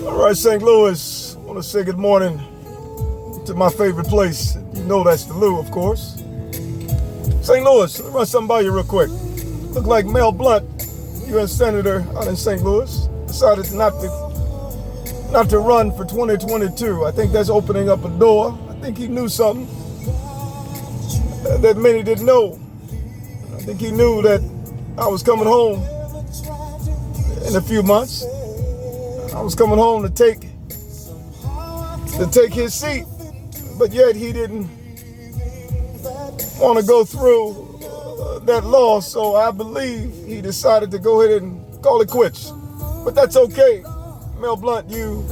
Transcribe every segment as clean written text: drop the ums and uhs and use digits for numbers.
All right, St. Louis, I want to say good morning to my favorite place. You know that's the Lou, of course. St. Louis, let me run something by you real quick. Look like Mel Blunt, U.S. Senator out in St. Louis, decided not to run for 2022. I think that's opening up a door. I think he knew something that many didn't know. I think he knew that I was coming home in a few months. I was coming home to take his seat, but yet he didn't want to go through that loss. So I believe he decided to go ahead and call it quits. But that's okay. Mel Blunt, you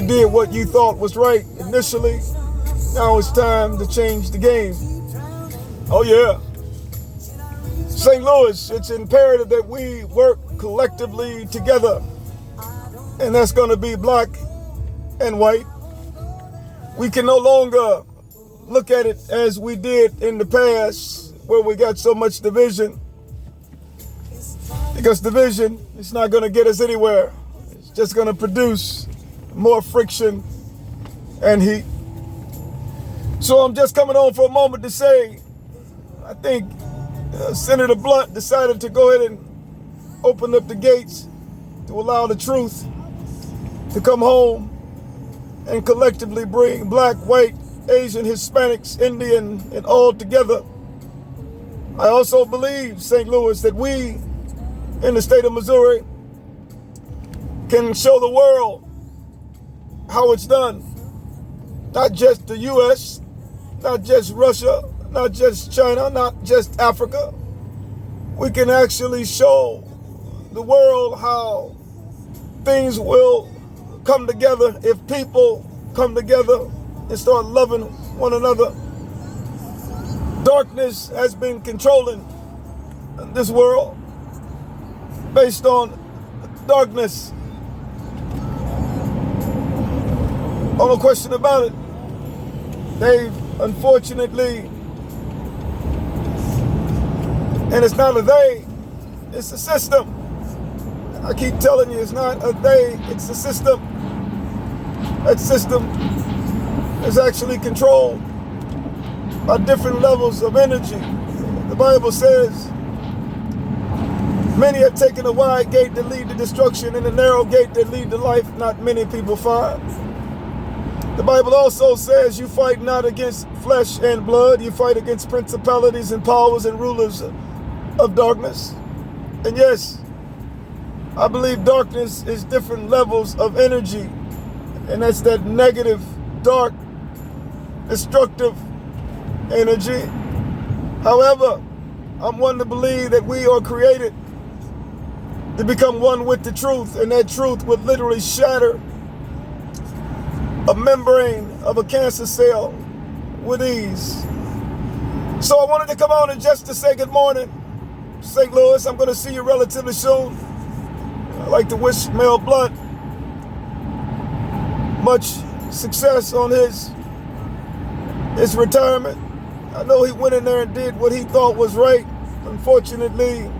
did what you thought was right initially. Now it's time to change the game. Oh yeah. St. Louis, it's imperative that we work collectively together. And that's going to be black and white. We can no longer look at it as we did in the past, where we got so much division. Because division is not going to get us anywhere. It's just going to produce more friction and heat. So I'm just coming on for a moment to say, I think Senator Blunt decided to go ahead and open up the gates to allow the truth to come home and collectively bring black, white, Asian, Hispanics, Indian, and all together. I also believe, St. Louis, that we in the state of Missouri can show the world how it's done. Not just the U.S., not just Russia, not just China, not just Africa. We can actually show the world how things will come together if people come together and start loving one another. Darkness has been controlling this world based on darkness. No question about it. They've unfortunately, and it's not a they, it's a system. I keep telling you, it's not a they, it's a system. That system is actually controlled by different levels of energy. The Bible says, many have taken a wide gate that lead to destruction and a narrow gate that lead to life, not many people find. The Bible also says you fight not against flesh and blood, you fight against principalities and powers and rulers of darkness. And yes, I believe darkness is different levels of energy, and that's that negative, dark, destructive energy. However, I'm one to believe that we are created to become one with the truth, and that truth would literally shatter a membrane of a cancer cell with ease. So I wanted to come on and just to say good morning, St. Louis. I'm going to see you relatively soon. I'd like to wish Mel Blunt much success on his retirement. I know he went in there and did what he thought was right. Unfortunately,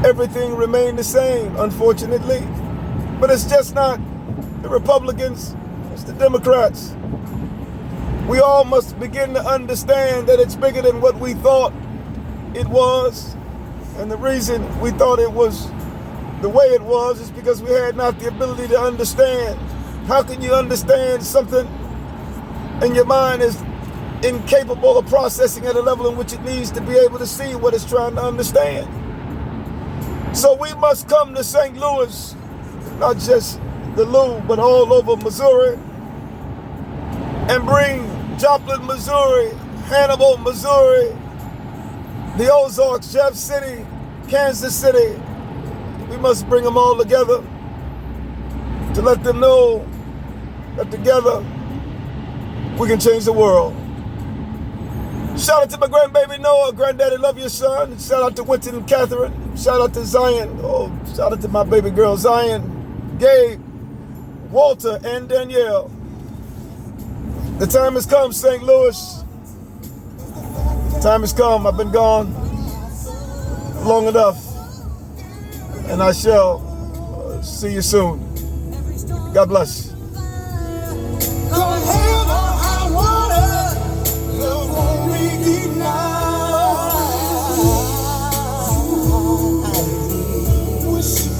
everything remained the same, unfortunately. But it's just not the Republicans, it's the Democrats. We all must begin to understand that it's bigger than what we thought it was. And the reason we thought it was the way it was is because we had not the ability to understand. How can you understand something and your mind is incapable of processing at a level in which it needs to be able to see what it's trying to understand? So we must come to St. Louis, not just the Lou, but all over Missouri, and bring Joplin, Missouri, Hannibal, Missouri, the Ozarks, Jeff City, Kansas City. We must bring them all together to let them know that together we can change the world. Shout out to my grandbaby Noah, granddaddy, love your son. Shout out to Winton and Catherine. Shout out to Zion. Oh, shout out to my baby girl Zion, Gabe, Walter, and Danielle. The time has come, St. Louis. The time has come. I've been gone long enough, and I shall See you soon. God bless.